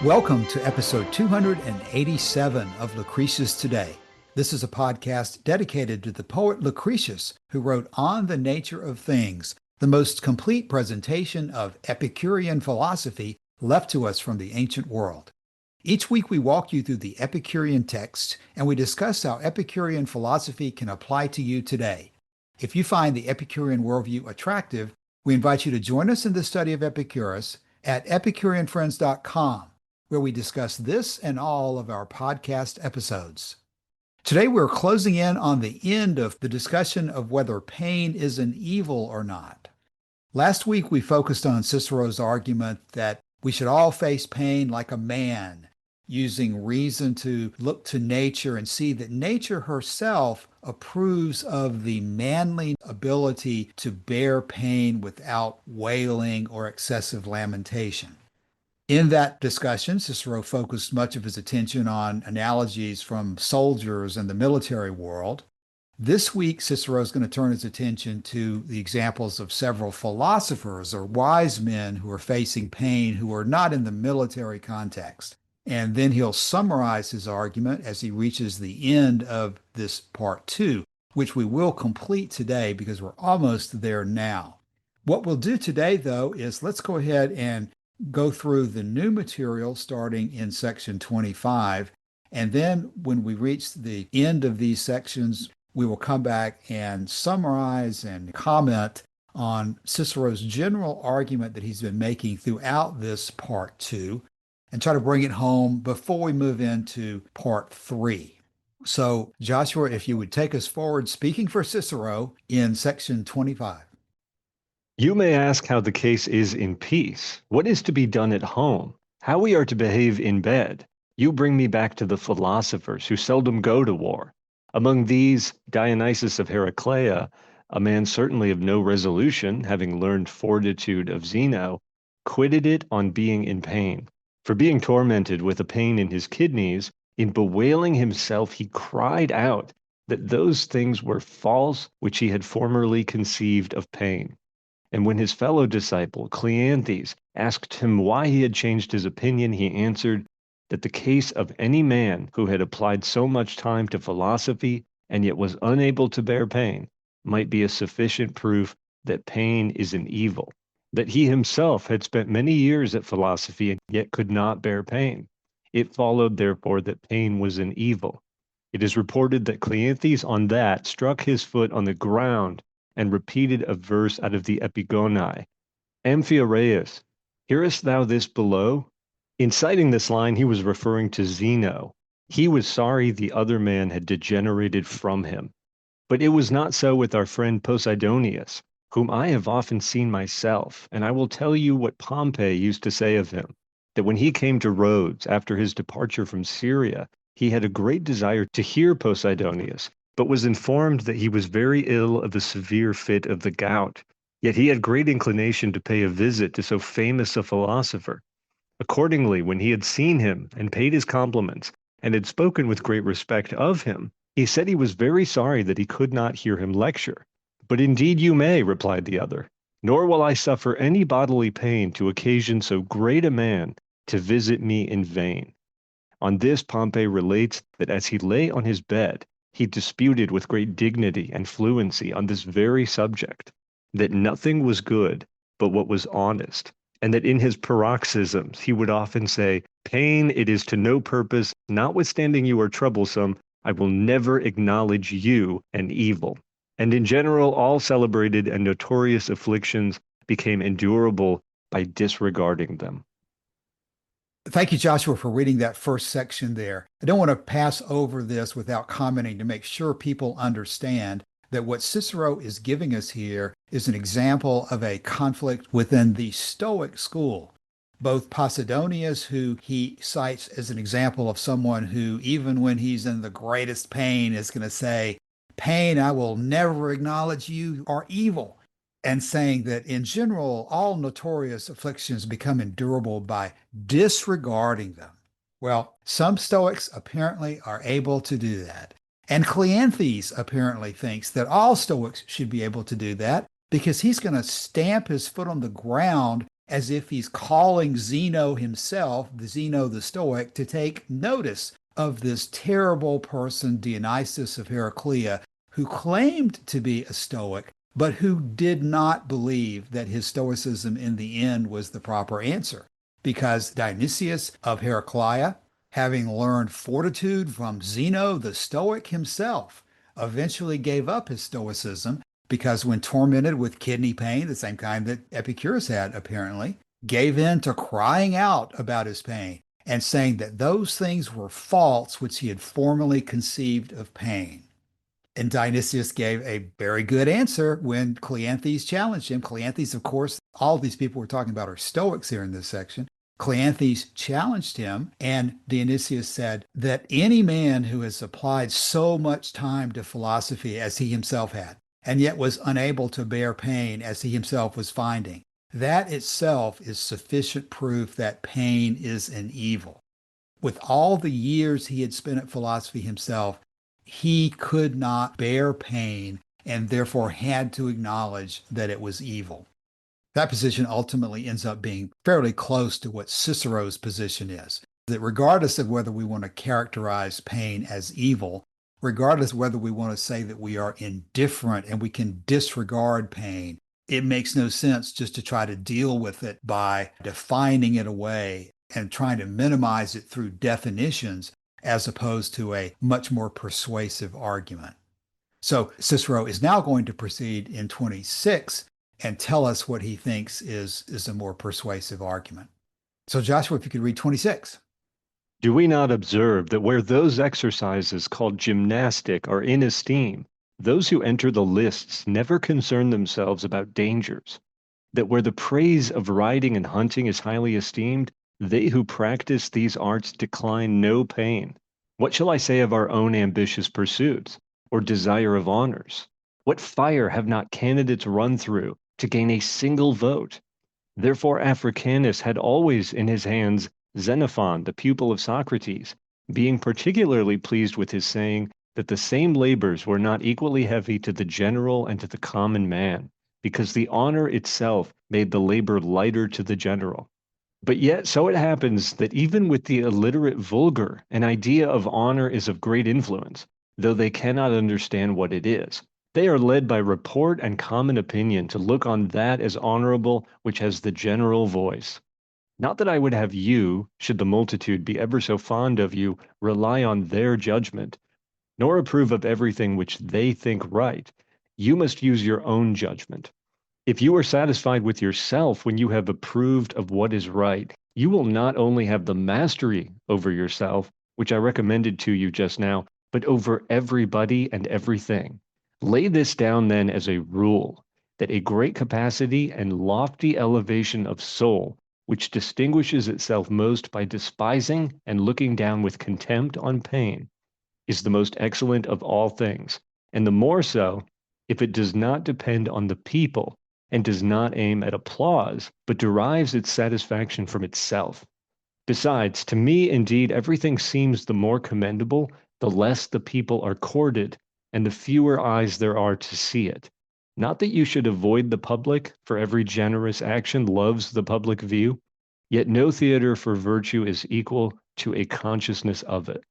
Welcome to episode 287 of Lucretius Today. This is a podcast dedicated to the poet Lucretius, who wrote On the Nature of Things, the most complete presentation of Epicurean philosophy left to us from the ancient world. Each week we walk you through the Epicurean text, and we discuss how Epicurean philosophy can apply to you today. If you find the Epicurean worldview attractive, we invite you to join us in the study of Epicurus at epicureanfriends.com, where we discuss this and all of our podcast episodes. Today, we're closing in on the end of the discussion of whether pain is an evil or not. Last week, we focused on Cicero's argument that we should all face pain like a man, using reason to look to nature and see that nature herself approves of the manly ability to bear pain without wailing or excessive lamentation. In that discussion, Cicero focused much of his attention on analogies from soldiers and the military world. This week, Cicero is going to turn his attention to the examples of several philosophers or wise men who are facing pain who are not in the military context. And then he'll summarize his argument as he reaches the end of this part two, which we will complete today because we're almost there now. What we'll do today, though, is let's go ahead and go through the new material starting in section 25. And then when we reach the end of these sections, we will come back and summarize and comment on Cicero's general argument that he's been making throughout this part two and try to bring it home before we move into part three. So, Joshua, if you would take us forward speaking for Cicero in section 25. You may ask how the case is in peace, what is to be done at home, how we are to behave in bed. You bring me back to the philosophers who seldom go to war. Among these, Dionysius of Heraclea, a man certainly of no resolution, having learned fortitude of Zeno, quitted it on being in pain. For being tormented with a pain in his kidneys, in bewailing himself he cried out that those things were false which he had formerly conceived of pain. And when his fellow disciple, Cleanthes, asked him why he had changed his opinion, he answered that the case of any man who had applied so much time to philosophy and yet was unable to bear pain might be a sufficient proof that pain is an evil, that he himself had spent many years at philosophy and yet could not bear pain. It followed, therefore, that pain was an evil. It is reported that Cleanthes on that struck his foot on the ground and repeated a verse out of the Epigoni. Amphiaraus, hearest thou this below? In citing this line, he was referring to Zeno. He was sorry the other man had degenerated from him. But it was not so with our friend Posidonius, whom I have often seen myself, and I will tell you what Pompey used to say of him, that when he came to Rhodes after his departure from Syria, he had a great desire to hear Posidonius, but was informed that he was very ill of a severe fit of the gout. Yet he had great inclination to pay a visit to so famous a philosopher. Accordingly, when he had seen him and paid his compliments, and had spoken with great respect of him, he said he was very sorry that he could not hear him lecture. But indeed you may, replied the other, nor will I suffer any bodily pain to occasion so great a man to visit me in vain. On this Pompey relates that as he lay on his bed, he disputed with great dignity and fluency on this very subject, that nothing was good but what was honest, and that in his paroxysms he would often say, pain, it is to no purpose, notwithstanding you are troublesome, I will never acknowledge you an evil. And in general, all celebrated and notorious afflictions became endurable by disregarding them. Thank you, Joshua, for reading that first section there. I don't want to pass over this without commenting to make sure people understand that what Cicero is giving us here is an example of a conflict within the Stoic school. Both Posidonius, who he cites as an example of someone who, even when he's in the greatest pain, is going to say, pain, I will never acknowledge you are evil. And saying that in general, all notorious afflictions become endurable by disregarding them. Well, some Stoics apparently are able to do that. And Cleanthes apparently thinks that all Stoics should be able to do that because he's going to stamp his foot on the ground as if he's calling Zeno himself, the Zeno the Stoic, to take notice of this terrible person, Dionysius of Heraclea, who claimed to be a Stoic, but who did not believe that his Stoicism in the end was the proper answer. Because Dionysius of Heraclea, having learned fortitude from Zeno the Stoic himself, eventually gave up his Stoicism because when tormented with kidney pain, the same kind that Epicurus had apparently, gave in to crying out about his pain and saying that those things were faults which he had formerly conceived of pain. And Dionysius gave a very good answer when Cleanthes challenged him. Cleanthes, of course, all these people we're talking about are Stoics here in this section. Cleanthes challenged him, and Dionysius said that any man who has applied so much time to philosophy as he himself had, and yet was unable to bear pain as he himself was finding, that itself is sufficient proof that pain is an evil. With all the years he had spent at philosophy himself, he could not bear pain and therefore had to acknowledge that it was evil. That position ultimately ends up being fairly close to what Cicero's position is, that regardless of whether we want to characterize pain as evil, regardless of whether we want to say that we are indifferent and we can disregard pain, it makes no sense just to try to deal with it by defining it away and trying to minimize it through definitions as opposed to a much more persuasive argument. So Cicero is now going to proceed in 26 and tell us what he thinks is a more persuasive argument. So Joshua, if you could read 26. Do we not observe that where those exercises called gymnastic are in esteem, those who enter the lists never concern themselves about dangers? That where the praise of riding and hunting is highly esteemed, they who practice these arts decline no pain? What shall I say of our own ambitious pursuits, or desire of honors? What fire have not candidates run through to gain a single vote? Therefore Africanus had always in his hands Xenophon, the pupil of Socrates, being particularly pleased with his saying that the same labors were not equally heavy to the general and to the common man, because the honor itself made the labor lighter to the general. But yet so it happens that even with the illiterate vulgar, an idea of honor is of great influence, though they cannot understand what it is. They are led by report and common opinion to look on that as honorable which has the general voice. Not that I would have you, should the multitude be ever so fond of you, rely on their judgment, nor approve of everything which they think right. You must use your own judgment. If you are satisfied with yourself when you have approved of what is right, you will not only have the mastery over yourself, which I recommended to you just now, but over everybody and everything. Lay this down then as a rule, that a great capacity and lofty elevation of soul, which distinguishes itself most by despising and looking down with contempt on pain, is the most excellent of all things, and the more so if it does not depend on the people and does not aim at applause, but derives its satisfaction from itself. Besides, to me indeed everything seems the more commendable, the less the people are courted, and the fewer eyes there are to see it. Not that you should avoid the public, for every generous action loves the public view, yet no theater for virtue is equal to a consciousness of it.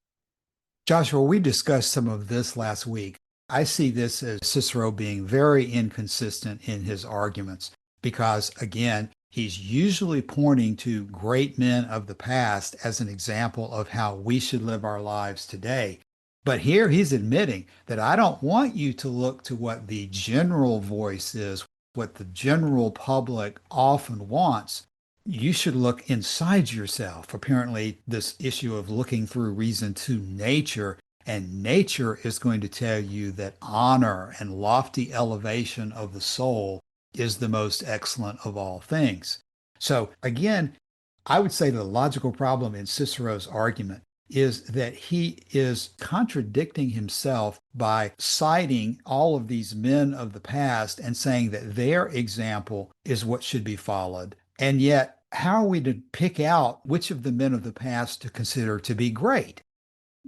Joshua, we discussed some of this last week. I see this as Cicero being very inconsistent in his arguments because, again, he's usually pointing to great men of the past as an example of how we should live our lives today. But here he's admitting that I don't want you to look to what the general voice is, what the general public often wants. You should look inside yourself. Apparently, this issue of looking through reason to nature, and nature is going to tell you that honor and lofty elevation of the soul is the most excellent of all things. So again, I would say the logical problem in Cicero's argument is that he is contradicting himself by citing all of these men of the past and saying that their example is what should be followed. And yet, how are we to pick out which of the men of the past to consider to be great?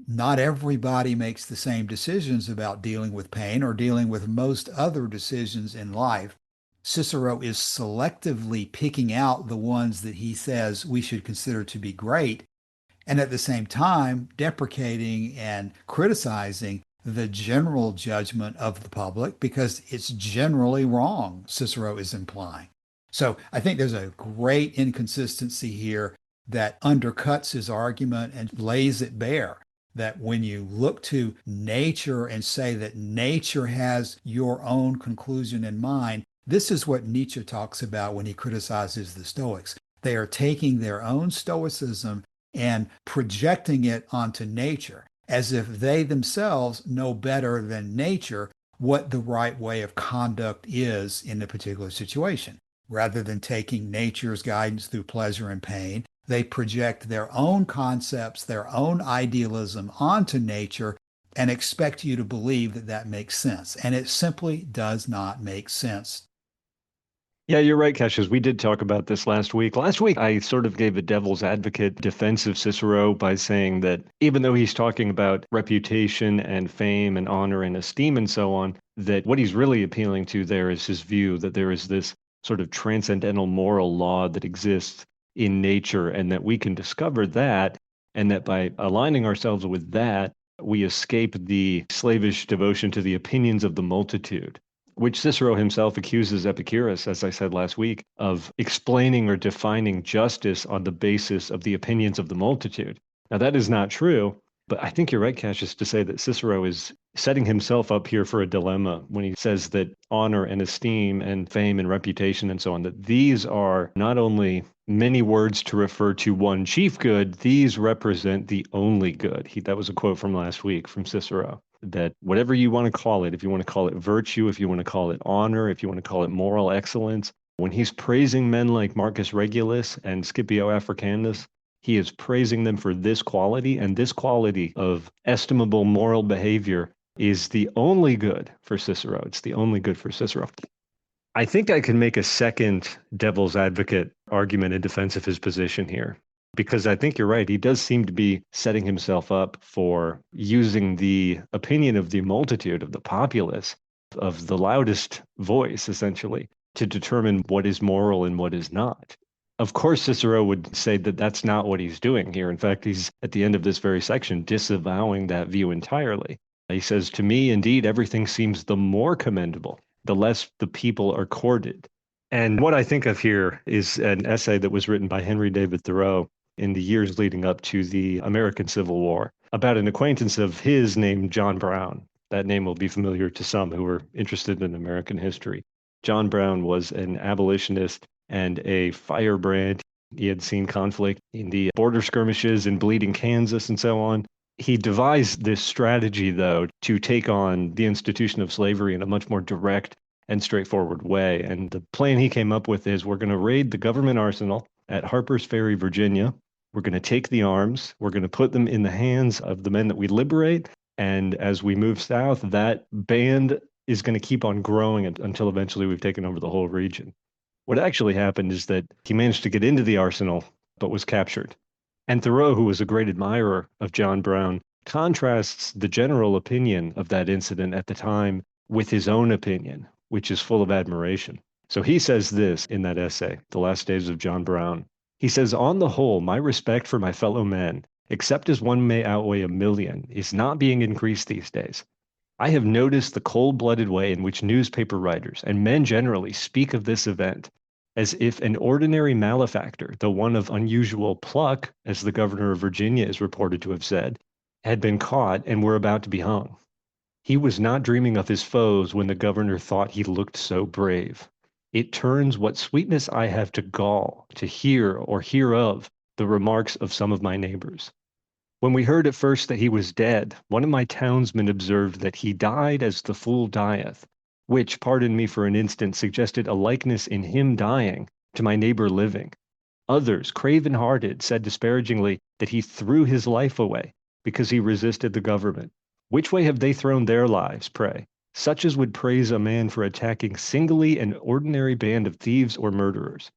Not everybody makes the same decisions about dealing with pain or dealing with most other decisions in life. Cicero is selectively picking out the ones that he says we should consider to be great, and at the same time deprecating and criticizing the general judgment of the public because it's generally wrong, Cicero is implying. So I think there's a great inconsistency here that undercuts his argument and lays it bare that when you look to nature and say that nature has your own conclusion in mind, this is what Nietzsche talks about when he criticizes the Stoics. They are taking their own Stoicism and projecting it onto nature as if they themselves know better than nature what the right way of conduct is in a particular situation. Rather than taking nature's guidance through pleasure and pain, they project their own concepts, their own idealism onto nature and expect you to believe that that makes sense. And it simply does not make sense. Yeah, you're right, Cassius. We did talk about this last week. Last week, I sort of gave a devil's advocate defense of Cicero by saying that even though he's talking about reputation and fame and honor and esteem and so on, that what he's really appealing to there is his view that there is this sort of transcendental moral law that exists in nature and that we can discover that, and that by aligning ourselves with that, we escape the slavish devotion to the opinions of the multitude, which Cicero himself accuses Epicurus, as I said last week, of explaining or defining justice on the basis of the opinions of the multitude. Now, that is not true, but I think you're right, Cassius, to say that Cicero is setting himself up here for a dilemma when he says that honor and esteem and fame and reputation and so on, that these are not only many words to refer to one chief good, these represent the only good. That was a quote from last week from Cicero, that whatever you want to call it, if you want to call it virtue, if you want to call it honor, if you want to call it moral excellence, when he's praising men like Marcus Regulus and Scipio Africanus, he is praising them for this quality, and this quality of estimable moral behavior is the only good for Cicero. It's the only good for Cicero. I think I can make a second devil's advocate argument in defense of his position here, because I think you're right. He does seem to be setting himself up for using the opinion of the multitude, of the populace, of the loudest voice, essentially, to determine what is moral and what is not. Of course, Cicero would say that that's not what he's doing here. In fact, he's at the end of this very section disavowing that view entirely. He says, "To me, indeed, everything seems the more commendable, the less the people are courted." And what I think of here is an essay that was written by Henry David Thoreau in the years leading up to the American Civil War about an acquaintance of his named John Brown. That name will be familiar to some who are interested in American history. John Brown was an abolitionist and a firebrand. He had seen conflict in the border skirmishes in Bleeding Kansas and so on. He devised this strategy, though, to take on the institution of slavery in a much more direct and straightforward way. And the plan he came up with is, we're going to raid the government arsenal at Harper's Ferry, Virginia. We're going to take the arms. We're going to put them in the hands of the men that we liberate. And as we move south, that band is going to keep on growing until eventually we've taken over the whole region. What actually happened is that he managed to get into the arsenal, but was captured. And Thoreau, who was a great admirer of John Brown, contrasts the general opinion of that incident at the time with his own opinion, which is full of admiration. So he says this in that essay, The Last Days of John Brown. He says, "On the whole, my respect for my fellow men, except as one may outweigh a million, is not being increased these days. I have noticed the cold-blooded way in which newspaper writers and men generally speak of this event, as if an ordinary malefactor, though one of unusual pluck, as the governor of Virginia is reported to have said, had been caught and were about to be hung. He was not dreaming of his foes when the governor thought he looked so brave. It turns what sweetness I have to gall to hear or hear of the remarks of some of my neighbors. When we heard at first that he was dead, one of my townsmen observed that he died as the fool dieth, which, pardon me for an instant, suggested a likeness in him dying to my neighbor living. Others, craven-hearted, said disparagingly that he threw his life away because he resisted the government. Which way have they thrown their lives, pray? Such as would praise a man for attacking singly an ordinary band of thieves or murderers.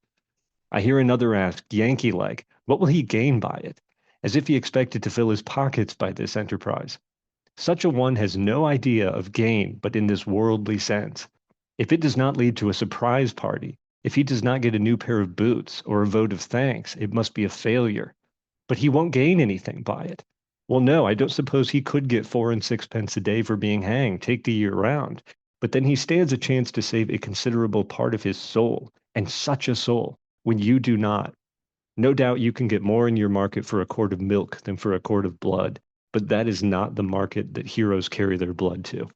I hear another ask, Yankee-like, what will he gain by it? As if he expected to fill his pockets by this enterprise. Such a one has no idea of gain but in this worldly sense. If it does not lead to a surprise party, if he does not get a new pair of boots or a vote of thanks, it must be a failure. But he won't gain anything by it. Well, no, I don't suppose he could get 4 and 6 pence a day for being hanged, take the year round. But then he stands a chance to save a considerable part of his soul, and such a soul, when you do not. No doubt you can get more in your market for a quart of milk than for a quart of blood, but that is not the market that heroes carry their blood to.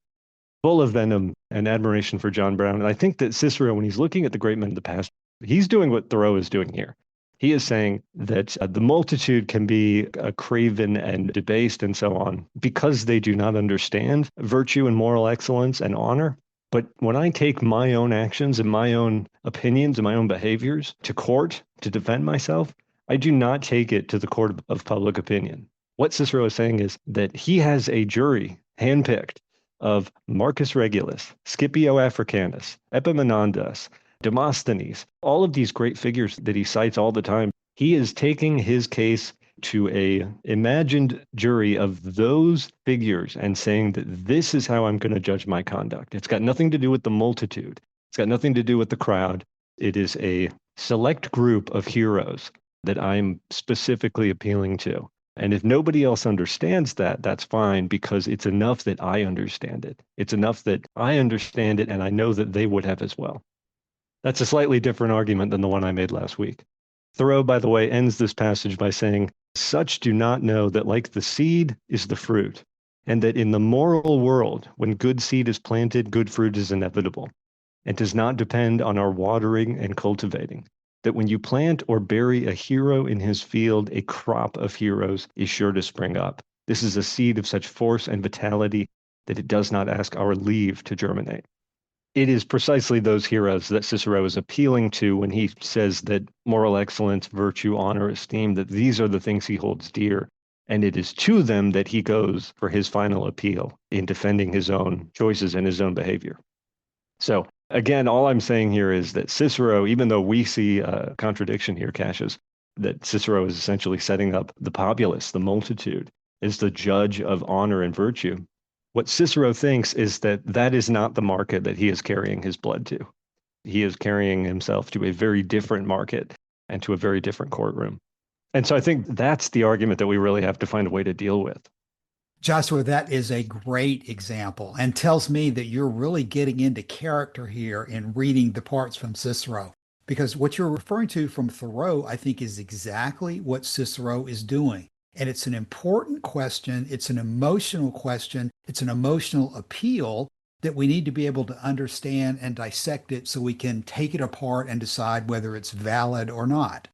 Full of venom and admiration for John Brown. And I think that Cicero, when he's looking at the great men of the past, he's doing what Thoreau is doing here. He is saying that the multitude can be craven and debased and so on because they do not understand virtue and moral excellence and honor. But when I take my own actions and my own opinions and my own behaviors to court to defend myself, I do not take it to the court of public opinion. What Cicero is saying is that he has a jury handpicked of Marcus Regulus, Scipio Africanus, Epaminondas, Demosthenes, all of these great figures that he cites all the time. He is taking his case to a imagined jury of those figures and saying that this is how I'm going to judge my conduct. It's got nothing to do with the multitude. It's got nothing to do with the crowd. It is a select group of heroes that I'm specifically appealing to. And if nobody else understands that, that's fine, because it's enough that I understand it. It's enough that I understand it and I know that they would have as well. That's a slightly different argument than the one I made last week. Thoreau, by the way, ends this passage by saying, "Such do not know that like the seed is the fruit, and that in the moral world, when good seed is planted, good fruit is inevitable, and does not depend on our watering and cultivating. That when you plant or bury a hero in his field, a crop of heroes is sure to spring up. This is a seed of such force and vitality that it does not ask our leave to germinate." It is precisely those heroes that Cicero is appealing to when he says that moral excellence, virtue, honor, esteem, that these are the things he holds dear. And it is to them that he goes for his final appeal in defending his own choices and his own behavior. So again, all I'm saying here is that Cicero, even though we see a contradiction here, Cassius, that Cicero is essentially setting up the populace, the multitude, as the judge of honor and virtue. What Cicero thinks is that that is not the market that he is carrying his blood to. He is carrying himself to a very different market and to a very different courtroom. And so I think that's the argument that we really have to find a way to deal with. Joshua, that is a great example and tells me that you're really getting into character here in reading the parts from Cicero. Because what you're referring to from Thoreau, I think, is exactly what Cicero is doing. And it's an important question. It's an emotional question. It's an emotional appeal that we need to be able to understand and dissect it so we can take it apart and decide whether it's valid or not.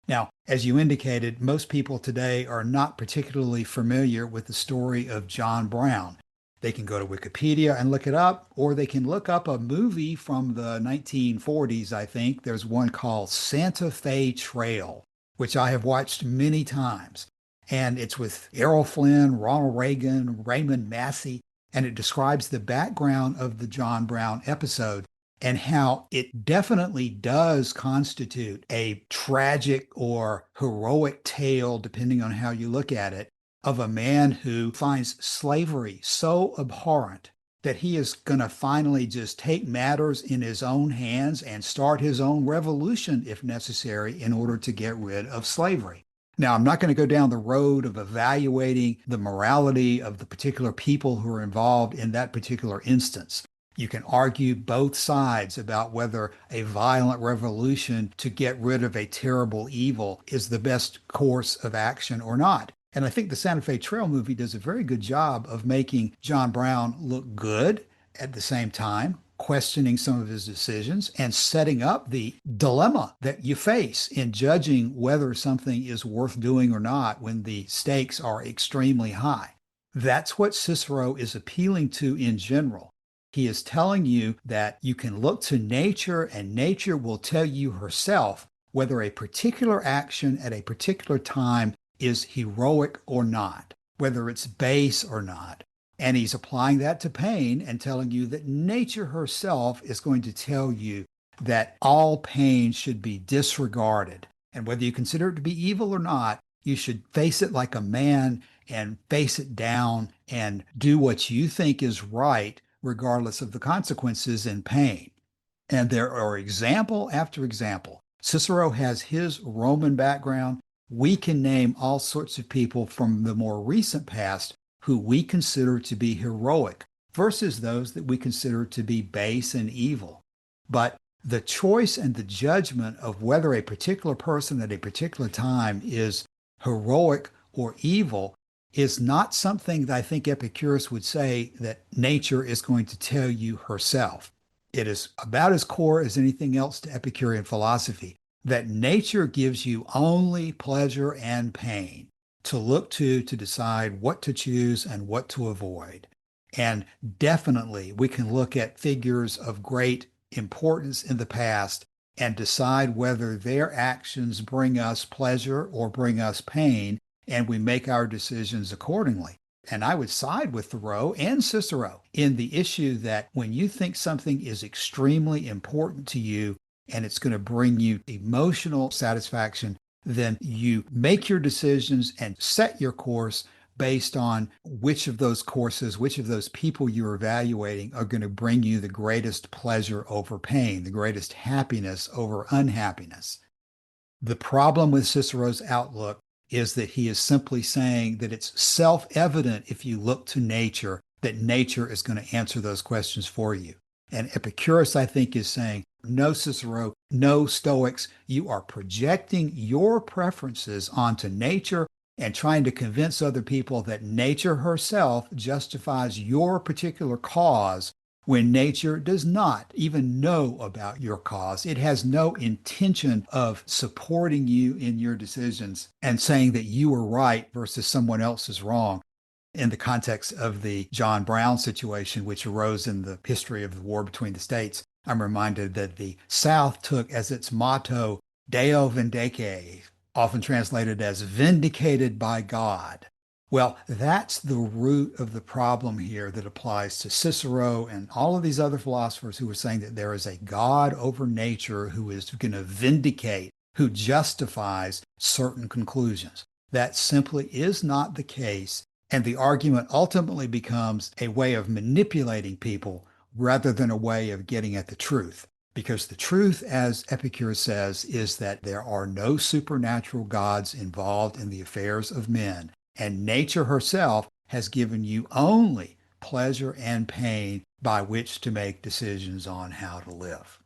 Now, as you indicated, most people today are not particularly familiar with the story of John Brown. They can go to Wikipedia and look it up, or they can look up a movie from the 1940s, I think. There's one called Santa Fe Trail, which I have watched many times. And it's with Errol Flynn, Ronald Reagan, Raymond Massey, and it describes the background of the John Brown episode and how it definitely does constitute a tragic or heroic tale, depending on how you look at it, of a man who finds slavery so abhorrent that he is going to finally just take matters in his own hands and start his own revolution, if necessary, in order to get rid of slavery. Now, I'm not going to go down the road of evaluating the morality of the particular people who are involved in that particular instance. You can argue both sides about whether a violent revolution to get rid of a terrible evil is the best course of action or not. And I think the Santa Fe Trail movie does a very good job of making John Brown look good at the same time, questioning some of his decisions and setting up the dilemma that you face in judging whether something is worth doing or not when the stakes are extremely high. That's what Cicero is appealing to in general. He is telling you that you can look to nature and nature will tell you herself whether a particular action at a particular time is heroic or not, whether it's base or not. And he's applying that to pain and telling you that nature herself is going to tell you that all pain should be disregarded. And whether you consider it to be evil or not, you should face it like a man and face it down and do what you think is right, regardless of the consequences and pain. And there are example after example. Cicero has his Roman background. We can name all sorts of people from the more recent past who we consider to be heroic versus those that we consider to be base and evil. But the choice and the judgment of whether a particular person at a particular time is heroic or evil is not something that I think Epicurus would say that nature is going to tell you herself. It is about as core as anything else to Epicurean philosophy that nature gives you only pleasure and pain to look to decide what to choose and what to avoid. And definitely, we can look at figures of great importance in the past and decide whether their actions bring us pleasure or bring us pain, and we make our decisions accordingly. And I would side with Thoreau and Cicero in the issue that when you think something is extremely important to you and it's going to bring you emotional satisfaction, then you make your decisions and set your course based on which of those courses, which of those people you're evaluating are going to bring you the greatest pleasure over pain, the greatest happiness over unhappiness. The problem with Cicero's outlook is that he is simply saying that it's self-evident if you look to nature that nature is going to answer those questions for you. And Epicurus, I think, is saying, no, Cicero, no, Stoics, you are projecting your preferences onto nature and trying to convince other people that nature herself justifies your particular cause when nature does not even know about your cause. It has no intention of supporting you in your decisions and saying that you are right versus someone else is wrong. In the context of the John Brown situation, which arose in the history of the war between the states, I'm reminded that the South took as its motto, Deo Vindice, often translated as vindicated by God. Well, that's the root of the problem here that applies to Cicero and all of these other philosophers who are saying that there is a God over nature who is going to vindicate, who justifies certain conclusions. That simply is not the case. And the argument ultimately becomes a way of manipulating people rather than a way of getting at the truth. Because the truth, as Epicurus says, is that there are no supernatural gods involved in the affairs of men. And nature herself has given you only pleasure and pain by which to make decisions on how to live.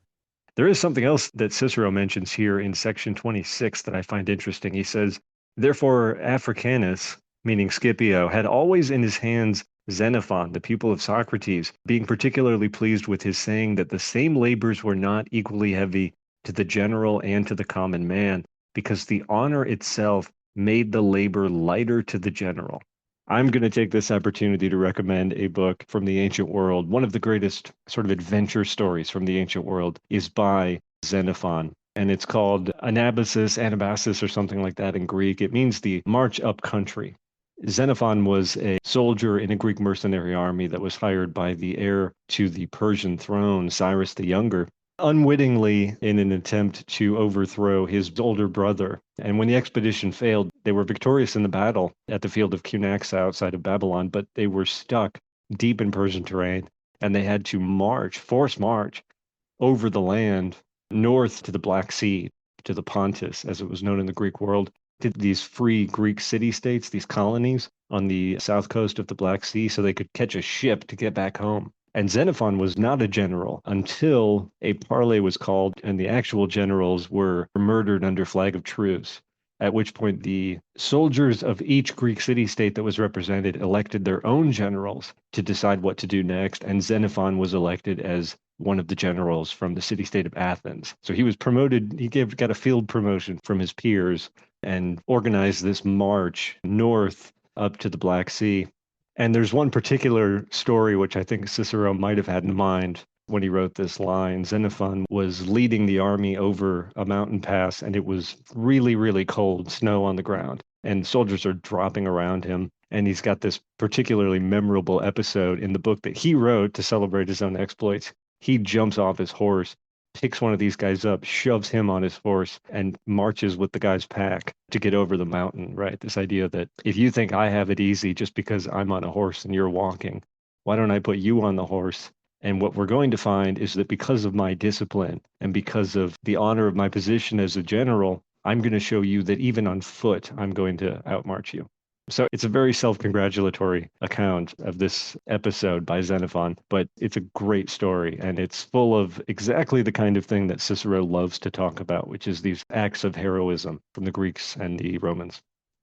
There is something else that Cicero mentions here in section 26 that I find interesting. He says, therefore, Africanus, meaning Scipio, had always in his hands Xenophon, the pupil of Socrates, being particularly pleased with his saying that the same labors were not equally heavy to the general and to the common man, because the honor itself made the labor lighter to the general. I'm going to take this opportunity to recommend a book from the ancient world. One of the greatest sort of adventure stories from the ancient world is by Xenophon, and it's called Anabasis, or something like that in Greek. It means the march up country. Xenophon was a soldier in a Greek mercenary army that was hired by the heir to the Persian throne, Cyrus the Younger, unwittingly in an attempt to overthrow his older brother. And when the expedition failed, they were victorious in the battle at the field of Cunaxa outside of Babylon, but they were stuck deep in Persian terrain, and they had to force march over the land north to the Black Sea, to the Pontus, as it was known in the Greek world, to these free Greek city-states, these colonies on the south coast of the Black Sea, so they could catch a ship to get back home. And Xenophon was not a general until a parley was called and the actual generals were murdered under flag of truce, at which point the soldiers of each Greek city-state that was represented elected their own generals to decide what to do next, and Xenophon was elected as one of the generals from the city-state of Athens. So he was promoted, got a field promotion from his peers and organized this march north up to the Black Sea. And there's one particular story which I think Cicero might have had in mind when he wrote this line. Xenophon was leading the army over a mountain pass, and it was really, really cold, snow on the ground, and soldiers are dropping around him. And he's got this particularly memorable episode in the book that he wrote to celebrate his own exploits. He jumps off his horse, picks one of these guys up, shoves him on his horse, and marches with the guy's pack to get over the mountain, right? This idea that if you think I have it easy just because I'm on a horse and you're walking, why don't I put you on the horse And what we're going to find is that because of my discipline and because of the honor of my position as a general, I'm going to show you that even on foot, I'm going to outmarch you. So it's a very self-congratulatory account of this episode by Xenophon, but it's a great story and it's full of exactly the kind of thing that Cicero loves to talk about, which is these acts of heroism from the Greeks and the Romans.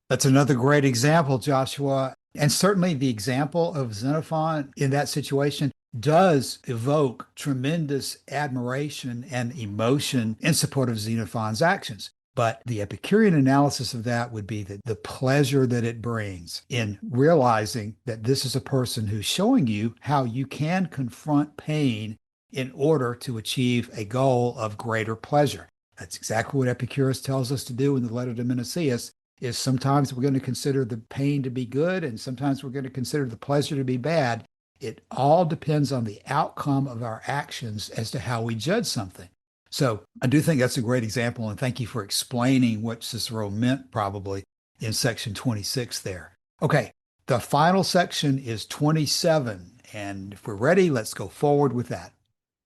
That's another great example, Joshua. And certainly the example of Xenophon in that situation does evoke tremendous admiration and emotion in support of Xenophon's actions. But the Epicurean analysis of that would be that the pleasure that it brings in realizing that this is a person who's showing you how you can confront pain in order to achieve a goal of greater pleasure. That's exactly what Epicurus tells us to do in the letter to Menicius, is sometimes we're going to consider the pain to be good and sometimes we're going to consider the pleasure to be bad. It all depends on the outcome of our actions as to how we judge something. So I do think that's a great example, and thank you for explaining what Cicero meant probably in section 26 there. Okay, the final section is 27, and if we're ready, let's go forward with that.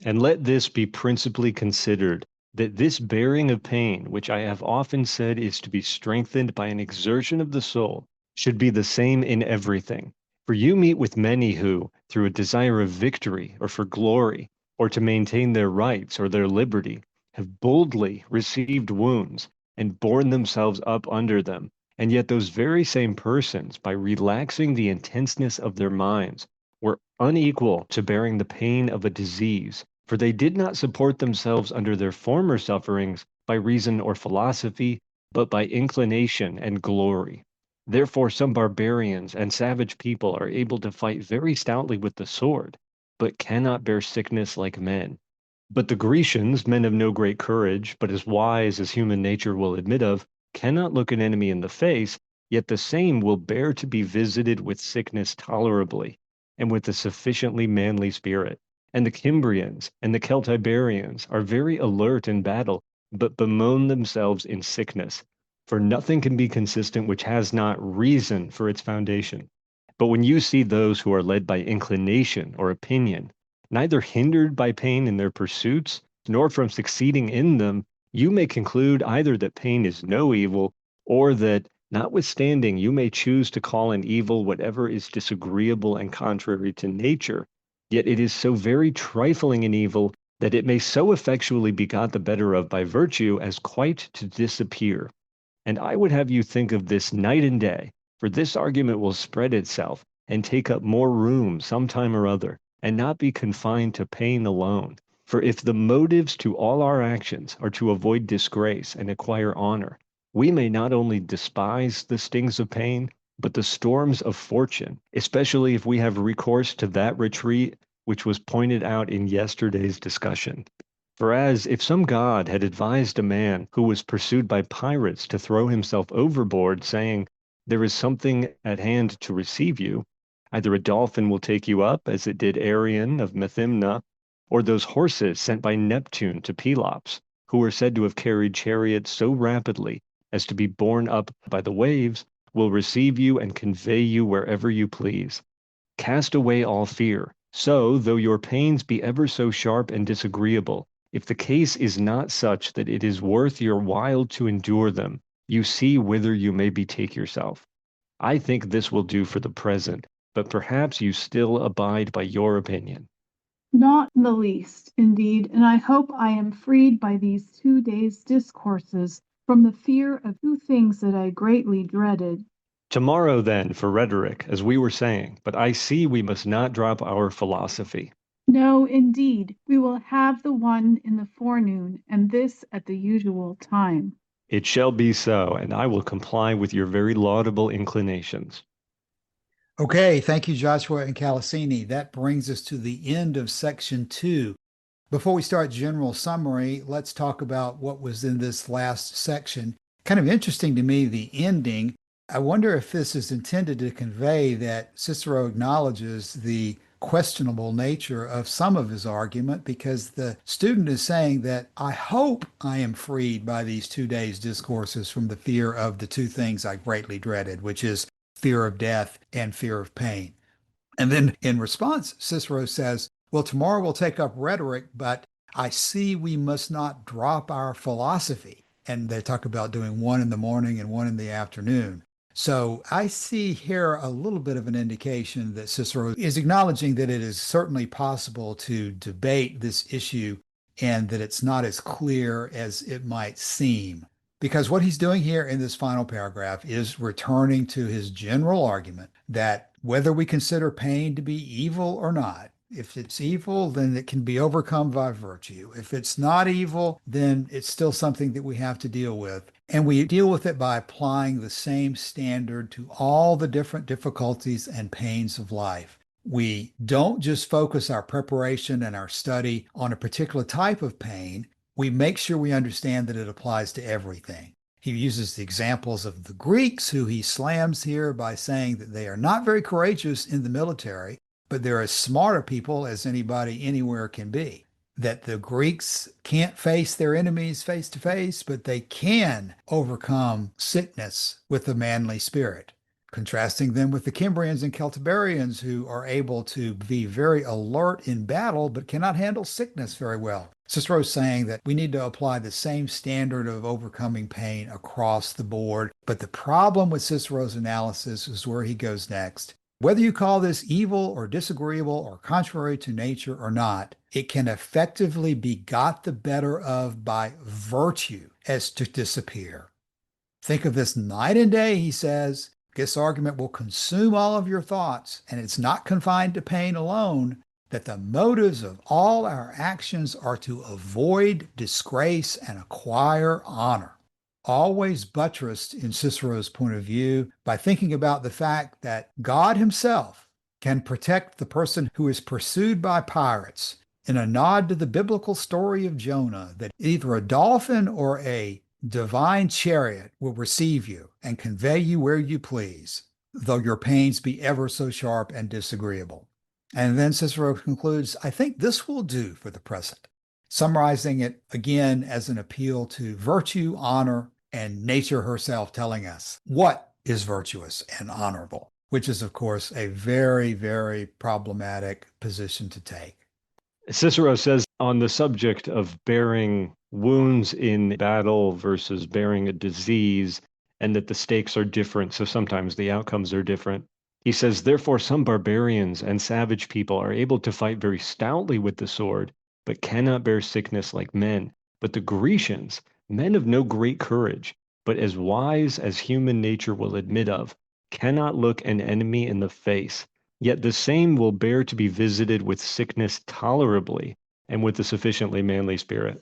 And let this be principally considered, that this bearing of pain, which I have often said is to be strengthened by an exertion of the soul, should be the same in everything. For you meet with many who, through a desire of victory or for glory, or to maintain their rights or their liberty, have boldly received wounds and borne themselves up under them. And yet those very same persons, by relaxing the intenseness of their minds, were unequal to bearing the pain of a disease, for they did not support themselves under their former sufferings by reason or philosophy, but by inclination and glory. Therefore, some barbarians and savage people are able to fight very stoutly with the sword, but cannot bear sickness like men. But the Grecians, men of no great courage, but as wise as human nature will admit of, cannot look an enemy in the face, yet the same will bear to be visited with sickness tolerably, and with a sufficiently manly spirit. And the Cimbrians and the Celtiberians are very alert in battle, but bemoan themselves in sickness. For nothing can be consistent which has not reason for its foundation. But when you see those who are led by inclination or opinion, neither hindered by pain in their pursuits, nor from succeeding in them, you may conclude either that pain is no evil, or that, notwithstanding, you may choose to call an evil whatever is disagreeable and contrary to nature, yet it is so very trifling an evil that it may so effectually be got the better of by virtue as quite to disappear. And I would have you think of this night and day, for this argument will spread itself and take up more room some time or other, and not be confined to pain alone. For if the motives to all our actions are to avoid disgrace and acquire honor, we may not only despise the stings of pain, but the storms of fortune, especially if we have recourse to that retreat which was pointed out in yesterday's discussion. For as if some god had advised a man who was pursued by pirates to throw himself overboard, saying, "There is something at hand to receive you. Either a dolphin will take you up, as it did Arion of Methymna, or those horses sent by Neptune to Pelops, who were said to have carried chariots so rapidly as to be borne up by the waves, will receive you and convey you wherever you please. Cast away all fear. So, though your pains be ever so sharp and disagreeable, if the case is not such that it is worth your while to endure them, you see whither you may betake yourself. I think this will do for the present, but perhaps you still abide by your opinion." Not in the least, indeed, and I hope I am freed by these 2 days' discourses from the fear of two things that I greatly dreaded. Tomorrow, then, for rhetoric, as we were saying, but I see we must not drop our philosophy. No, indeed, we will have the one in the forenoon, and this at the usual time. It shall be so, and I will comply with your very laudable inclinations. Okay, thank you, Joshua and Calasini. That brings us to the end of section 2. Before we start general summary, let's talk about what was in this last section. Kind of interesting to me, the ending. I wonder if this is intended to convey that Cicero acknowledges the questionable nature of some of his argument, because the student is saying that I hope I am freed by these 2 days' discourses from the fear of the two things I greatly dreaded, which is fear of death and fear of pain. And then in response, Cicero says, Well, tomorrow we'll take up rhetoric, but I see we must not drop our philosophy. And they talk about doing one in the morning and one in the afternoon. So I see here a little bit of an indication that Cicero is acknowledging that it is certainly possible to debate this issue and that it's not as clear as it might seem. Because what he's doing here in this final paragraph is returning to his general argument that whether we consider pain to be evil or not, if it's evil, then it can be overcome by virtue. If it's not evil, then it's still something that we have to deal with. And we deal with it by applying the same standard to all the different difficulties and pains of life. We don't just focus our preparation and our study on a particular type of pain. We make sure we understand that it applies to everything. He uses the examples of the Greeks, who he slams here by saying that they are not very courageous in the military, but they're as smart a people as anybody anywhere can be. That the Greeks can't face their enemies face to face, but they can overcome sickness with the manly spirit. Contrasting them with the Cimbrians and Celtiberians, who are able to be very alert in battle, but cannot handle sickness very well. Cicero's saying that we need to apply the same standard of overcoming pain across the board. But the problem with Cicero's analysis is where he goes next. Whether you call this evil or disagreeable or contrary to nature or not, it can effectively be got the better of by virtue as to disappear. Think of this night and day, he says. This argument will consume all of your thoughts, and it's not confined to pain alone, that the motives of all our actions are to avoid disgrace and acquire honor. Always buttressed in Cicero's point of view by thinking about the fact that God himself can protect the person who is pursued by pirates, in a nod to the biblical story of Jonah, that either a dolphin or a divine chariot will receive you and convey you where you please, though your pains be ever so sharp and disagreeable. And then Cicero concludes, I think this will do for the present, summarizing it again as an appeal to virtue, honor, and nature herself telling us what is virtuous and honorable, which is, of course, a very, very problematic position to take. Cicero says on the subject of bearing wounds in battle versus bearing a disease, and that the stakes are different, so sometimes the outcomes are different. He says, therefore, some barbarians and savage people are able to fight very stoutly with the sword, but cannot bear sickness like men. But the Grecians, men of no great courage, but as wise as human nature will admit of, cannot look an enemy in the face. Yet the same will bear to be visited with sickness tolerably and with a sufficiently manly spirit.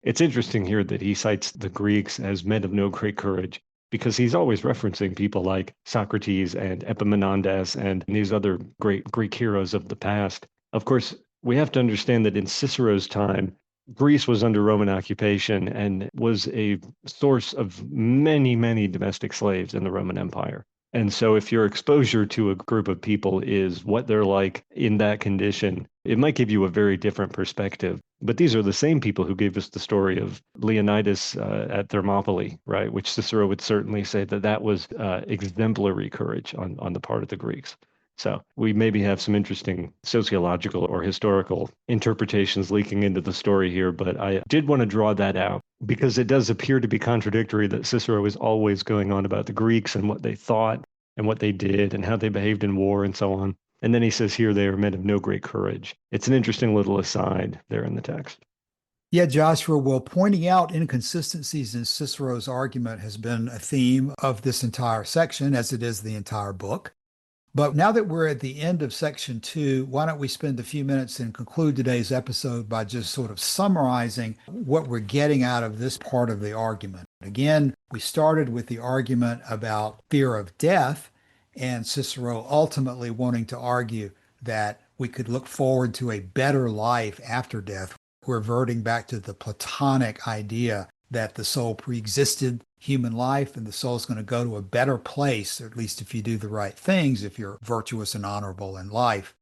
It's interesting here that he cites the Greeks as men of no great courage, because he's always referencing people like Socrates and Epaminondas and these other great Greek heroes of the past. Of course, we have to understand that in Cicero's time, Greece was under Roman occupation and was a source of many, many domestic slaves in the Roman Empire. And so if your exposure to a group of people is what they're like in that condition, it might give you a very different perspective. But these are the same people who gave us the story of Leonidas at Thermopylae, right? Which Cicero would certainly say that that was exemplary courage on the part of the Greeks. So we maybe have some interesting sociological or historical interpretations leaking into the story here, but I did want to draw that out because it does appear to be contradictory that Cicero is always going on about the Greeks and what they thought and what they did and how they behaved in war and so on. And then he says here they are men of no great courage. It's an interesting little aside there in the text. Yeah, Joshua, well, pointing out inconsistencies in Cicero's argument has been a theme of this entire section, as it is the entire book. But now that we're at the end of section 2, why don't we spend a few minutes and conclude today's episode by just sort of summarizing what we're getting out of this part of the argument. Again, we started with the argument about fear of death, and Cicero ultimately wanting to argue that we could look forward to a better life after death, reverting back to the Platonic idea that the soul preexisted human life and the soul is going to go to a better place, or at least if you do the right things, if you're virtuous and honorable in life.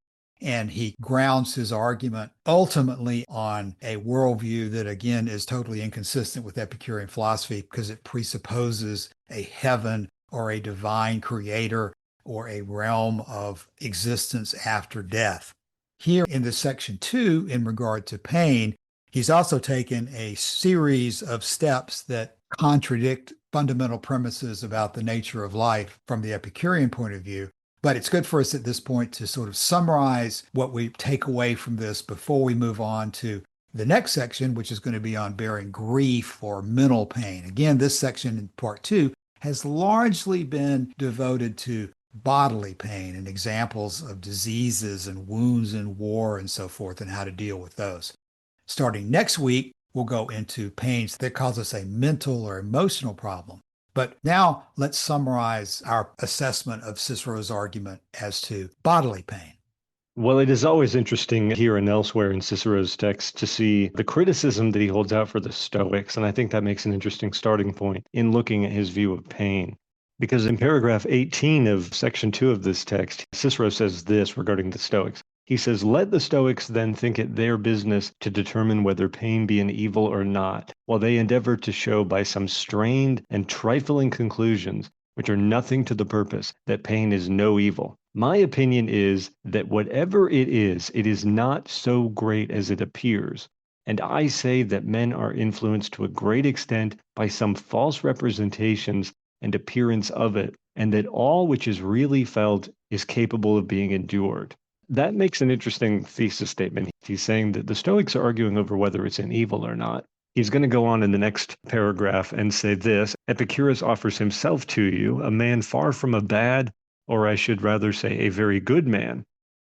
And he grounds his argument ultimately on a worldview that, again, is totally inconsistent with Epicurean philosophy because it presupposes a heaven or a divine creator or a realm of existence after death. Here in this section 2, in regard to pain, he's also taken a series of steps that contradict fundamental premises about the nature of life from the Epicurean point of view. But it's good for us at this point to sort of summarize what we take away from this before we move on to the next section, which is going to be on bearing grief or mental pain. Again, this section in part 2 has largely been devoted to bodily pain and examples of diseases and wounds in war and so forth and how to deal with those. Starting next week, we'll go into pains that cause us a mental or emotional problem. But now let's summarize our assessment of Cicero's argument as to bodily pain. Well, it is always interesting here and elsewhere in Cicero's text to see the criticism that he holds out for the Stoics, and I think that makes an interesting starting point in looking at his view of pain. Because in paragraph 18 of section 2 of this text, Cicero says this regarding the Stoics. He says, "Let the Stoics then think it their business to determine whether pain be an evil or not, while they endeavor to show by some strained and trifling conclusions, which are nothing to the purpose, that pain is no evil. My opinion is that whatever it is not so great as it appears. And I say that men are influenced to a great extent by some false representations and appearance of it, and that all which is really felt is capable of being endured." That makes an interesting thesis statement. He's saying that the Stoics are arguing over whether it's an evil or not. He's going to go on in the next paragraph and say this: "Epicurus offers himself to you, a man far from a bad, or I should rather say a very good man.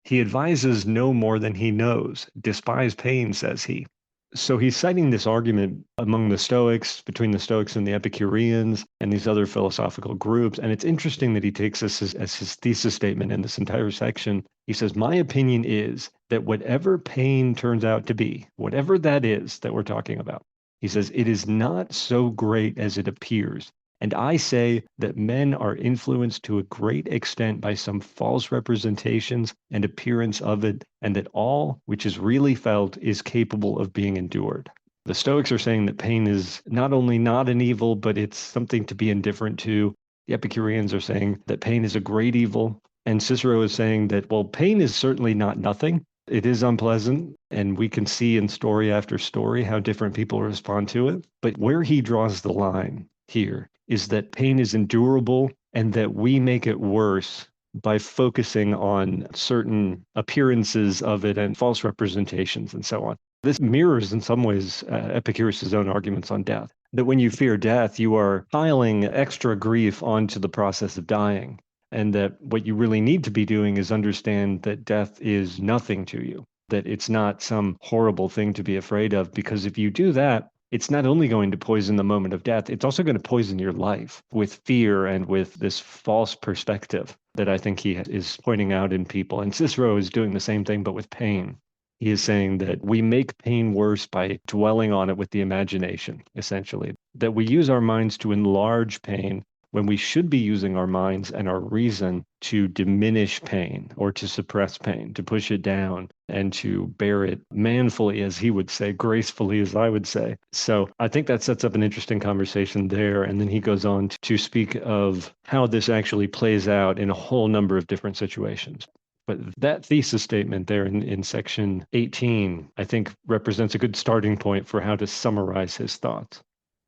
He advises no more than he knows. Despise pain, says he." So he's citing this argument among the Stoics, between the Stoics and the Epicureans and these other philosophical groups. And it's interesting that he takes this as his thesis statement in this entire section. He says, "My opinion is that whatever pain turns out to be, whatever that is that we're talking about," he says, "it is not so great as it appears. And I say that men are influenced to a great extent by some false representations and appearance of it, and that all which is really felt is capable of being endured." The Stoics are saying that pain is not only not an evil, but it's something to be indifferent to. The Epicureans are saying that pain is a great evil. And Cicero is saying that, well, pain is certainly not nothing. It is unpleasant, and we can see in story after story how different people respond to it. But where he draws the line here is that pain is endurable and that we make it worse by focusing on certain appearances of it and false representations and so on. This mirrors in some ways Epicurus' own arguments on death, that when you fear death, you are piling extra grief onto the process of dying, and that what you really need to be doing is understand that death is nothing to you, that it's not some horrible thing to be afraid of, because if you do that, it's not only going to poison the moment of death, it's also going to poison your life with fear and with this false perspective that I think he is pointing out in people. And Cicero is doing the same thing, but with pain. He is saying that we make pain worse by dwelling on it with the imagination, essentially, that we use our minds to enlarge pain when we should be using our minds and our reason to diminish pain or to suppress pain, to push it down and to bear it manfully, as he would say, gracefully, as I would say. So I think that sets up an interesting conversation there. And then he goes on to speak of how this actually plays out in a whole number of different situations. But that thesis statement there in section 18, I think, represents a good starting point for how to summarize his thoughts.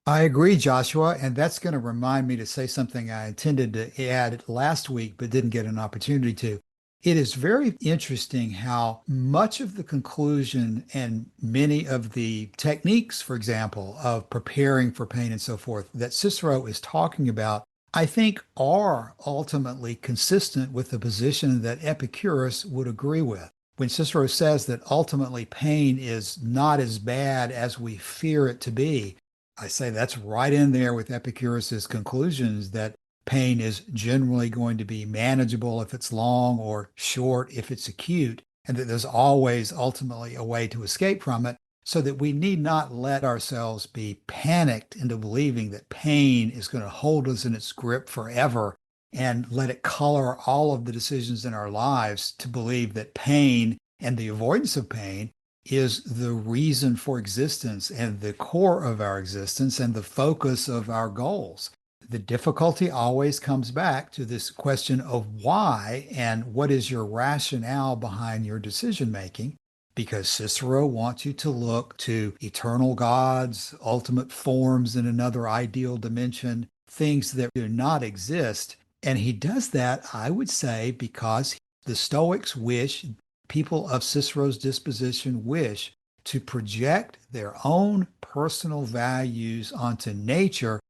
I agree, Joshua, and that's going to remind me to say something I intended to add last week but didn't get an opportunity to. It is very interesting how much of the conclusion and many of the techniques, for example, of preparing for pain and so forth that Cicero is talking about, I think are ultimately consistent with the position that Epicurus would agree with. When Cicero says that ultimately pain is not as bad as we fear it to be, I say that's right in there with Epicurus's conclusions that pain is generally going to be manageable if it's long or short if it's acute, and that there's always ultimately a way to escape from it, so that we need not let ourselves be panicked into believing that pain is going to hold us in its grip forever and let it color all of the decisions in our lives to believe that pain and the avoidance of pain is the reason for existence and the core of our existence and the focus of our goals. the difficulty always comes back to this question of why and what is your rationale behind your decision making, because Cicero wants you to look to eternal gods, ultimate forms in another ideal dimension, things that do not exist. And he does that, I would say, because the Stoics wish, people of Cicero's disposition wish to project their own personal values onto nature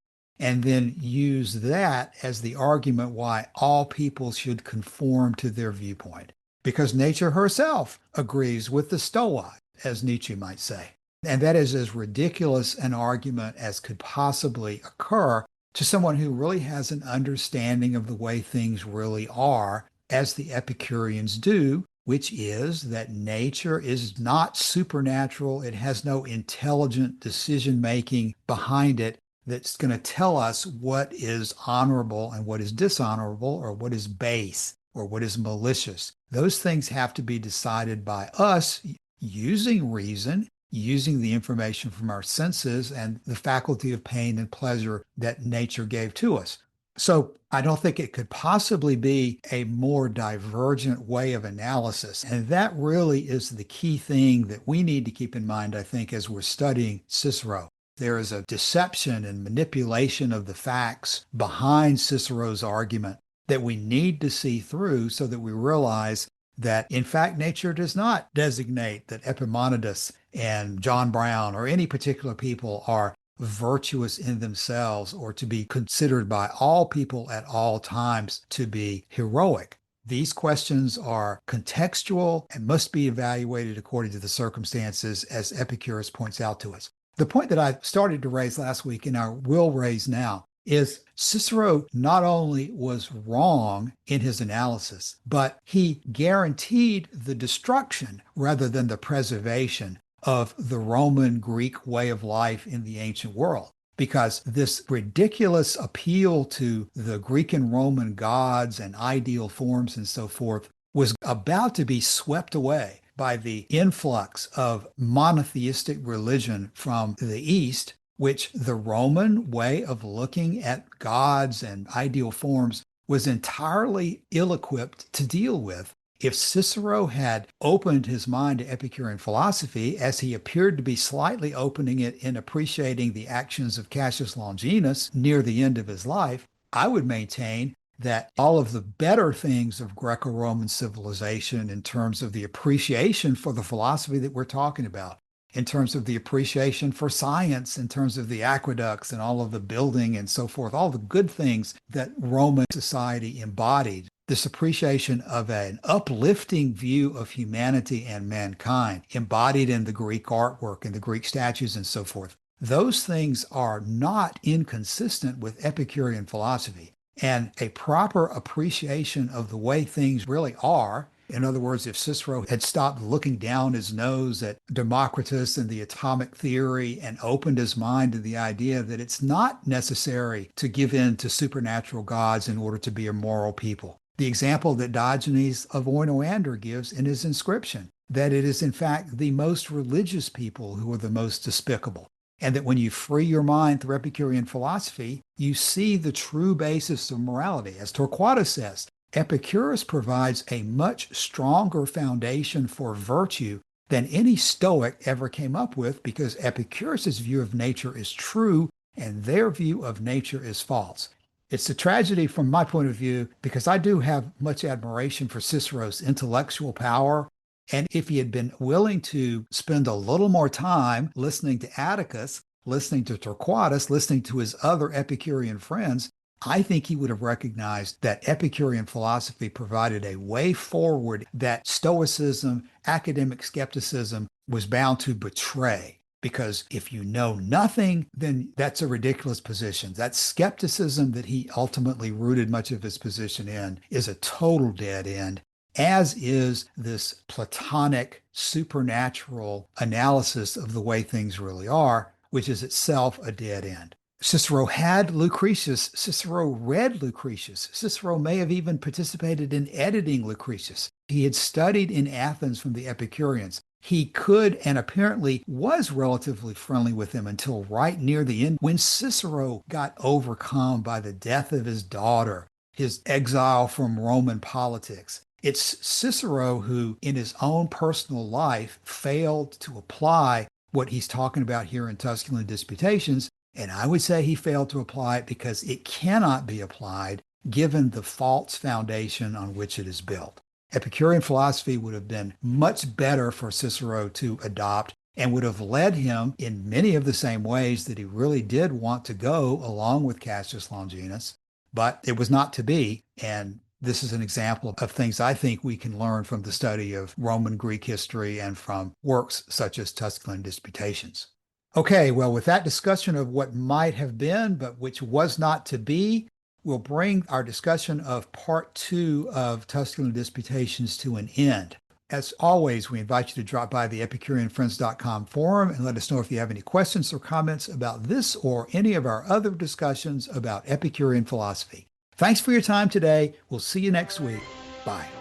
and then use that as the argument why all people should conform to their viewpoint. Because nature herself agrees with the Stoa, as Nietzsche might say. And that is as ridiculous an argument as could possibly occur to someone who really has an understanding of the way things really are, as the Epicureans do, which is that nature is not supernatural. It has no intelligent decision-making behind it that's going to tell us what is honorable and what is dishonorable, or what is base or what is malicious. Those things have to be decided by us using reason, using the information from our senses and the faculty of pain and pleasure that nature gave to us. So I don't think it could possibly be a more divergent way of analysis. And that really is the key thing that we need to keep in mind, I think, as we're studying Cicero. There is a deception and manipulation of the facts behind Cicero's argument that we need to see through so that we realize that, in fact, nature does not designate that Epaminondas and John Brown or any particular people are virtuous in themselves or to be considered by all people at all times to be heroic. These questions are contextual and must be evaluated according to the circumstances, as Epicurus points out to us. The point that I started to raise last week and I will raise now is Cicero not only was wrong in his analysis, but he guaranteed the destruction rather than the preservation of the Roman Greek way of life in the ancient world. Because this ridiculous appeal to the Greek and Roman gods and ideal forms and so forth was about to be swept away by the influx of monotheistic religion from the East, which the Roman way of looking at gods and ideal forms was entirely ill-equipped to deal with. If Cicero had opened his mind to Epicurean philosophy, as he appeared to be slightly opening it in appreciating the actions of Cassius Longinus near the end of his life, I would maintain that all of the better things of Greco-Roman civilization in terms of the appreciation for the philosophy that we're talking about, in terms of the appreciation for science, in terms of the aqueducts and all of the building and so forth, all the good things that Roman society embodied, this appreciation of an uplifting view of humanity and mankind embodied in the Greek artwork and the Greek statues and so forth. Those things are not inconsistent with Epicurean philosophy. And a proper appreciation of the way things really are, in other words, if Cicero had stopped looking down his nose at Democritus and the atomic theory and opened his mind to the idea that it's not necessary to give in to supernatural gods in order to be a moral people. The example that Diogenes of Oinoander gives in his inscription, that it is in fact the most religious people who are the most despicable. And that when you free your mind through Epicurean philosophy, you see the true basis of morality. As Torquatus says, Epicurus provides a much stronger foundation for virtue than any Stoic ever came up with, because Epicurus's view of nature is true and their view of nature is false. It's a tragedy from my point of view, because I do have much admiration for Cicero's intellectual power. And if he had been willing to spend a little more time listening to Atticus, listening to Torquatus, listening to his other Epicurean friends, I think he would have recognized that Epicurean philosophy provided a way forward that Stoicism, academic skepticism, was bound to betray. Because if you know nothing, then that's a ridiculous position. That skepticism that he ultimately rooted much of his position in is a total dead end, as is this Platonic supernatural analysis of the way things really are, which is itself a dead end. Cicero had Lucretius. Cicero read Lucretius. Cicero may have even participated in editing Lucretius. He had studied in Athens from the Epicureans. He could and apparently was relatively friendly with him until right near the end when Cicero got overcome by the death of his daughter, his exile from Roman politics. It's Cicero who, in his own personal life, failed to apply what he's talking about here in Tusculan Disputations. And I would say he failed to apply it because it cannot be applied given the false foundation on which it is built. Epicurean philosophy would have been much better for Cicero to adopt and would have led him in many of the same ways that he really did want to go along with Cassius Longinus, but it was not to be. And this is an example of things I think we can learn from the study of Roman Greek history and from works such as Tusculan Disputations. Okay, well, with that discussion of what might have been, but which was not to be, we'll bring our discussion of part 2 of Tusculan Disputations to an end. As always, we invite you to drop by the EpicureanFriends.com forum and let us know if you have any questions or comments about this or any of our other discussions about Epicurean philosophy. Thanks for your time today. We'll see you next week. Bye.